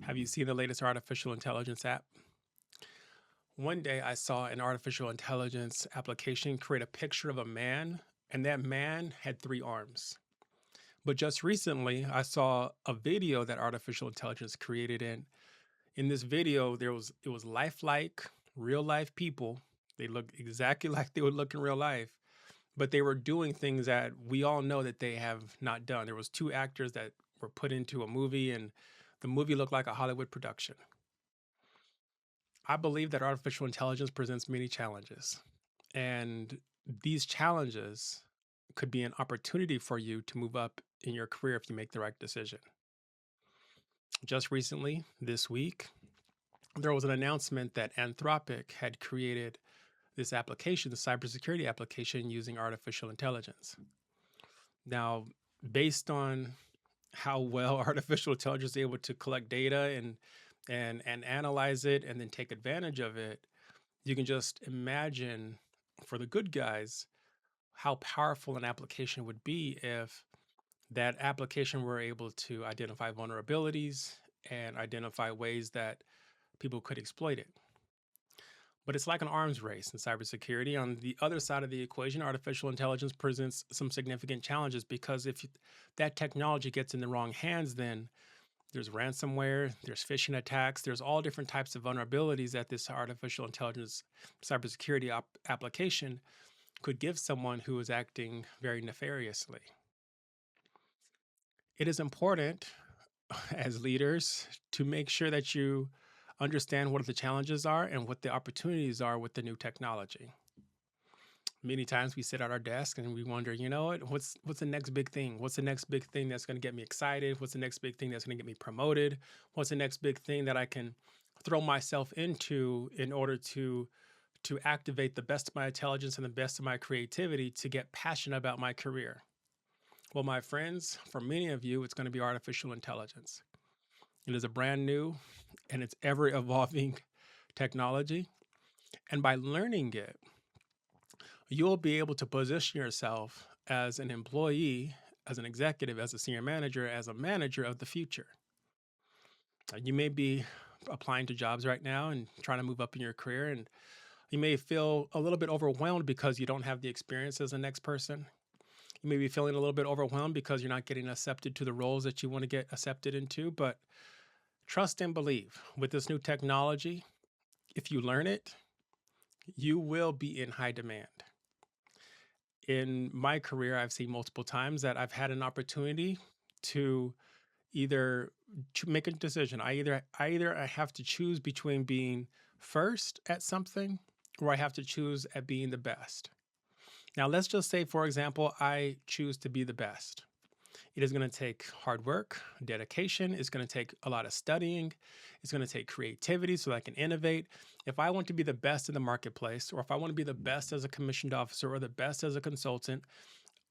Have you seen the latest artificial intelligence app? One day I saw an artificial intelligence application create a picture of a man, and that man had three arms. But just recently, I saw a video that artificial intelligence created, and in this video, it was lifelike, real life people. They look exactly like they would look in real life, but they were doing things that we all know that they have not done. There was two actors that were put into a movie, and the movie looked like a Hollywood production. I believe that artificial intelligence presents many challenges, and these challenges could be an opportunity for you to move up in your career if you make the right decision. Just recently, this week, there was an announcement that Anthropic had created this application, the cybersecurity application, using artificial intelligence. Now, based on how well artificial intelligence is able to collect data and analyze it and then take advantage of it, you can just imagine for the good guys how powerful an application would be if that application were able to identify vulnerabilities and identify ways that people could exploit it. But it's like an arms race in cybersecurity. On the other side of the equation, artificial intelligence presents some significant challenges because if that technology gets in the wrong hands, then there's ransomware, there's phishing attacks, there's all different types of vulnerabilities that this artificial intelligence cybersecurity application could give someone who is acting very nefariously. It is important as leaders to make sure that you understand what the challenges are and what the opportunities are with the new technology. Many times we sit at our desk and we wonder, what's the next big thing? What's the next big thing that's going to get me excited? What's the next big thing that's going to get me promoted? What's the next big thing that I can throw myself into in order to activate the best of my intelligence and the best of my creativity to get passionate about my career? Well, my friends, for many of you, it's going to be artificial intelligence. It is a brand new and it's ever evolving technology. And by learning it, you'll be able to position yourself as an employee, as an executive, as a senior manager, as a manager of the future. You may be applying to jobs right now and trying to move up in your career, and you may feel a little bit overwhelmed because you don't have the experience as the next person. You may be feeling a little bit overwhelmed because you're not getting accepted to the roles that you want to get accepted into, but trust and believe with this new technology, if you learn it, you will be in high demand. In my career, I've seen multiple times that I've had an opportunity to either to make a decision. I have to choose between being first at something or I have to choose at being the best. Now, let's just say, for example, I choose to be the best. It is going to take hard work, dedication. It's going to take a lot of studying. It's going to take creativity so that I can innovate. If I want to be the best in the marketplace, or if I want to be the best as a commissioned officer or the best as a consultant,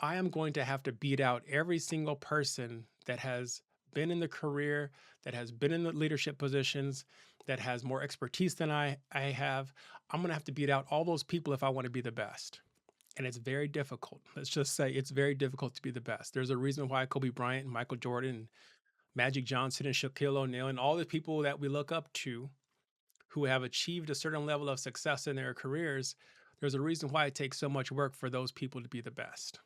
I am going to have to beat out every single person that has been in the career, that has been in the leadership positions, that has more expertise than I have. I'm going to have to beat out all those people if I want to be the best. And it's very difficult. Let's just say it's very difficult to be the best. There's a reason why Kobe Bryant and Michael Jordan and Magic Johnson and Shaquille O'Neal and all the people that we look up to who have achieved a certain level of success in their careers, there's a reason why it takes so much work for those people to be the best.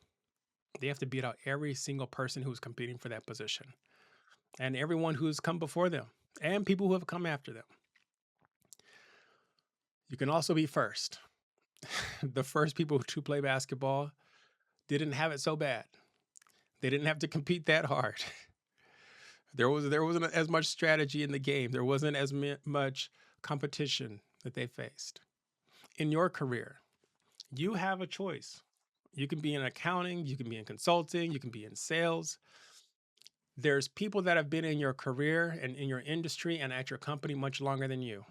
They have to beat out every single person who's competing for that position and everyone who's come before them and people who have come after them. You can also be first. The first people to play basketball didn't have it so bad. They didn't have to compete that hard. There wasn't as much strategy in the game. There wasn't as much competition that they faced. In your career, you have a choice. You can be in accounting, you can be in consulting, you can be in sales. There's people that have been in your career and in your industry and at your company much longer than you.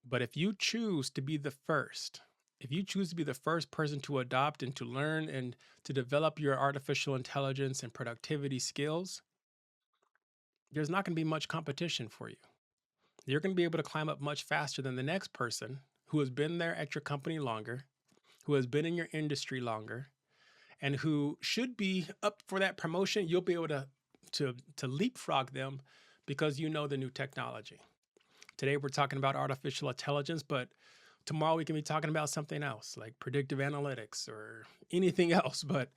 But if you choose to be the first, if you choose to be the first person to adopt and to learn and to develop your artificial intelligence and productivity skills, there's not going to be much competition for you. You're going to be able to climb up much faster than the next person who has been there at your company longer, who has been in your industry longer, and who should be up for that promotion. You'll be able to leapfrog them because you know the new technology. Today we're talking about artificial intelligence, but tomorrow we can be talking about something else like predictive analytics or anything else. But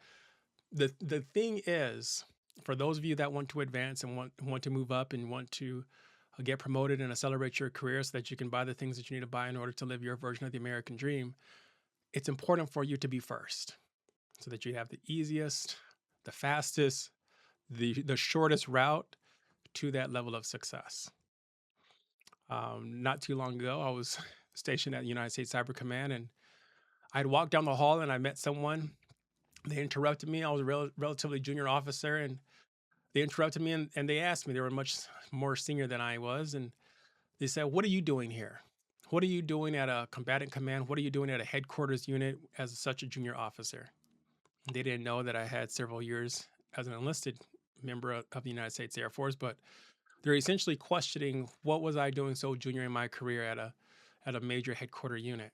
the thing is, for those of you that want to advance and want to move up and want to get promoted and accelerate your career so that you can buy the things that you need to buy in order to live your version of the American dream, it's important for you to be first so that you have the easiest, the fastest, the shortest route to that level of success. Not too long ago, I was stationed at the United States Cyber Command, and I'd walked down the hall and I met someone. They interrupted me. I was a relatively junior officer, and they interrupted me and they asked me. They were much more senior than I was, and they said, "What are you doing here? What are you doing at a combatant command? What are you doing at a headquarters unit as such a junior officer?" They didn't know that I had several years as an enlisted member of the United States Air Force, but they're essentially questioning what was I doing so junior in my career at a major headquarter unit.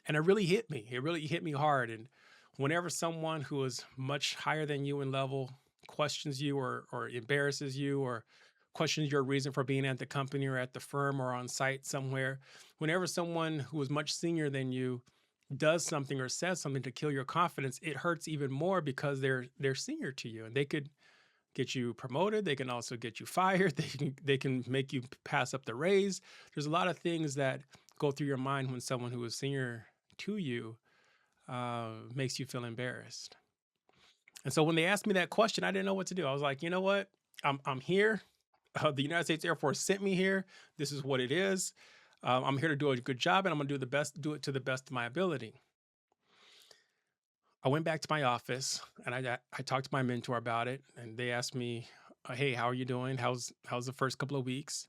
And it really hit me. It really hit me hard. And whenever someone who is much higher than you in level questions you or embarrasses you or questions your reason for being at the company or at the firm or on site somewhere, whenever someone who is much senior than you does something or says something to kill your confidence, it hurts even more because they're senior to you and they could get you promoted. They can also get you fired. They can make you pass up the raise. There's a lot of things that go through your mind when someone who is senior to you makes you feel embarrassed. And so when they asked me that question, I didn't know what to do. I was like, you know what? I'm here. The United States Air Force sent me here. This is what it is. I'm here to do a good job, and I'm going to do it to the best of my ability. I went back to my office and I talked to my mentor about it, and they asked me, "Hey, how are you doing? How's the first couple of weeks?"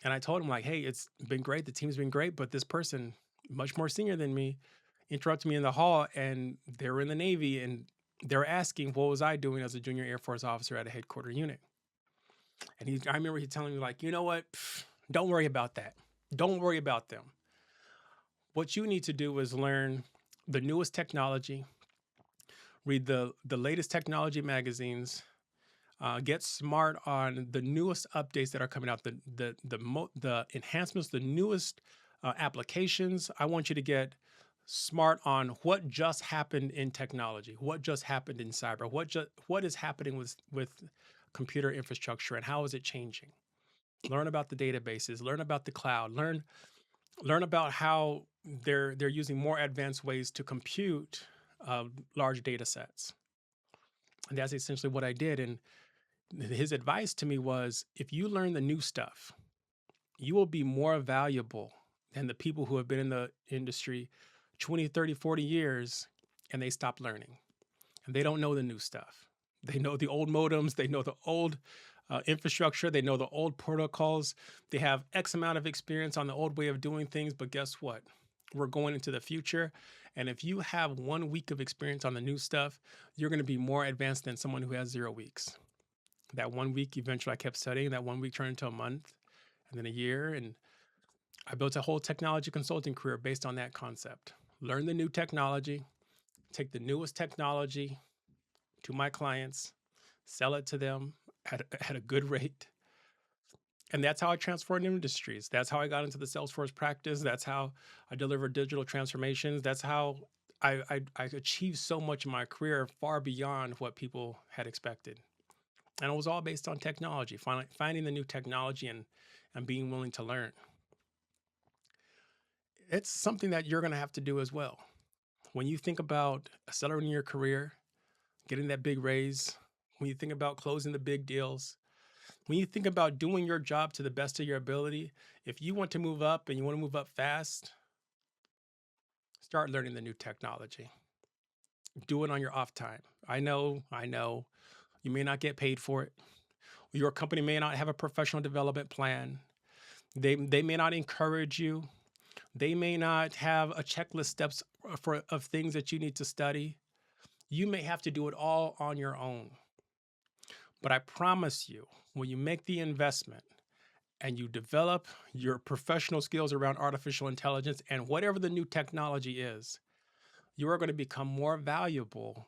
And I told him like, "Hey, it's been great. The team's been great, but this person, much more senior than me, interrupted me in the hall, and they were in the Navy, and they were asking what was I doing as a junior Air Force officer at a headquarter unit." And I remember he telling me like, "You know what? Don't worry about that. Don't worry about them. What you need to do is learn the newest technology, read the latest technology magazines, get smart on the newest updates that are coming out, the enhancements, the newest applications. I want you to get smart on what just happened in technology, what just happened in cyber, what is happening with computer infrastructure, and how is it changing. Learn about the databases, learn about the cloud, learn about how they're using more advanced ways to compute large data sets." And that's essentially what I did. And his advice to me was, if you learn the new stuff, you will be more valuable than the people who have been in the industry 20, 30, 40 years and they stop learning and they don't know the new stuff. They know the old modems, they know the old infrastructure, they know the old protocols. They have X amount of experience on the old way of doing things, but guess what? We're going into the future. And if you have 1 week of experience on the new stuff, you're going to be more advanced than someone who has 0 weeks. That 1 week, eventually I kept studying. That 1 week turned into a month and then a year. And I built a whole technology consulting career based on that concept. Learn the new technology, take the newest technology to my clients, sell it to them at a good rate. And that's how I transformed industries. That's how I got into the Salesforce practice. That's how I delivered digital transformations. That's how I achieved so much in my career far beyond what people had expected. And it was all based on technology, finding the new technology and being willing to learn. It's something that you're going to have to do as well. When you think about accelerating your career, getting that big raise, when you think about closing the big deals, when you think about doing your job to the best of your ability, if you want to move up and you want to move up fast, start learning the new technology. Do it on your off time. I know, you may not get paid for it. Your company may not have a professional development plan. They may not encourage you. They may not have a checklist steps of things that you need to study. You may have to do it all on your own. But I promise you, when you make the investment and you develop your professional skills around artificial intelligence and whatever the new technology is, you are going to become more valuable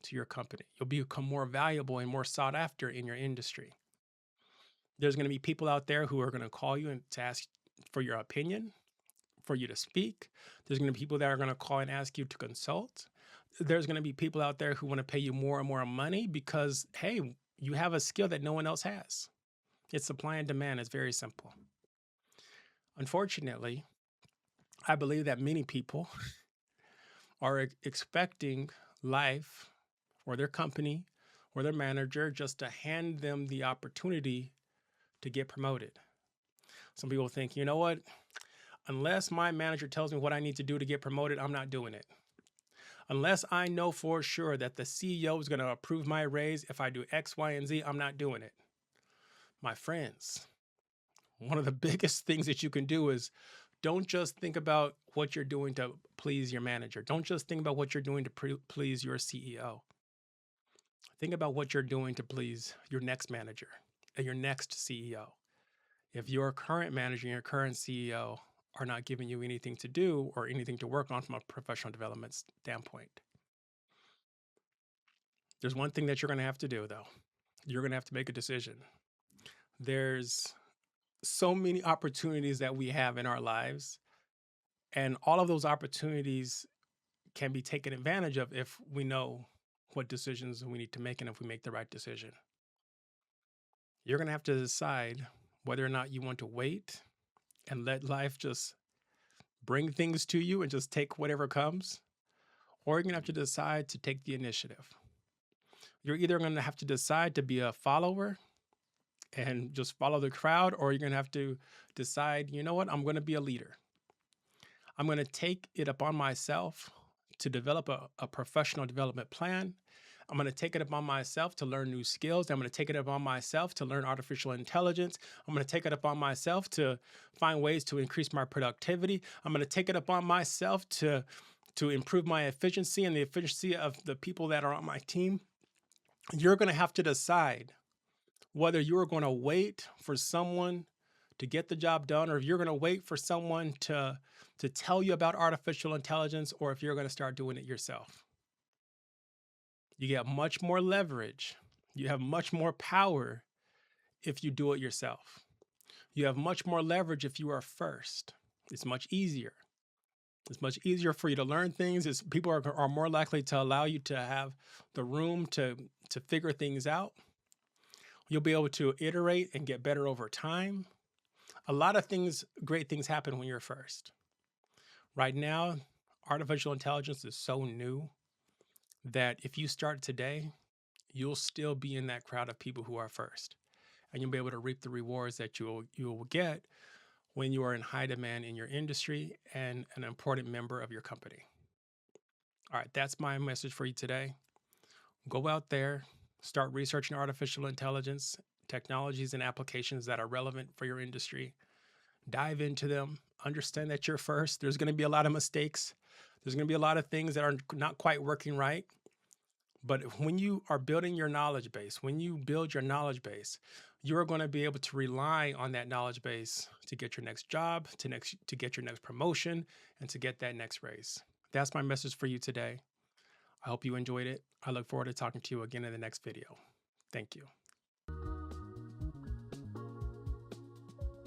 to your company. You'll become more valuable and more sought after in your industry. There's going to be people out there who are going to call you and to ask for your opinion, for you to speak. There's going to be people that are going to call and ask you to consult. There's going to be people out there who want to pay you more and more money because, hey, you have a skill that no one else has. It's supply and demand. It's very simple. Unfortunately, I believe that many people are expecting life or their company or their manager just to hand them the opportunity to get promoted. Some people think, you know what? Unless my manager tells me what I need to do to get promoted, I'm not doing it. Unless I know for sure that the CEO is going to approve my raise if I do X, Y, and Z, I'm not doing it. My friends, one of the biggest things that you can do is don't just think about what you're doing to please your manager. Don't just think about what you're doing to please your CEO. Think about what you're doing to please your next manager and your next CEO. If your current manager and your current CEO are not giving you anything to do or anything to work on from a professional development standpoint, there's one thing that you're going to have to do, though. You're going to have to make a decision. There's so many opportunities that we have in our lives, and all of those opportunities can be taken advantage of if we know what decisions we need to make and if we make the right decision. You're going to have to decide whether or not you want to wait and let life just bring things to you and just take whatever comes, or you're going to have to decide to take the initiative. You're either going to have to decide to be a follower and just follow the crowd, or you're going to have to decide, you know what, I'm going to be a leader. I'm going to take it upon myself to develop a professional development plan. I'm going to take it upon myself to learn new skills. I'm going to take it upon myself to learn artificial intelligence. I'm going to take it upon myself to find ways to increase my productivity. I'm going to take it upon myself to improve my efficiency and the efficiency of the people that are on my team. You're going to have to decide whether you're going to wait for someone to get the job done, or if you're going to wait for someone to tell you about artificial intelligence, or if you're going to start doing it yourself. You get much more leverage. You have much more power if you do it yourself. You have much more leverage if you are first. It's much easier. It's much easier for you to learn things. People are more likely to allow you to have the room to figure things out. You'll be able to iterate and get better over time. A lot of great things happen when you're first. Right now, artificial intelligence is so new that if you start today, you'll still be in that crowd of people who are first. And you'll be able to reap the rewards that you will get when you are in high demand in your industry and an important member of your company. All right, that's my message for you today. Go out there, start researching artificial intelligence, technologies and applications that are relevant for your industry. Dive into them. Understand that you're first. There's going to be a lot of mistakes. There's going to be a lot of things that are not quite working right. But when you are building your knowledge base, you're going to be able to rely on that knowledge base to get your next job, to get your next promotion, and to get that next raise. That's my message for you today. I hope you enjoyed it. I look forward to talking to you again in the next video. Thank you.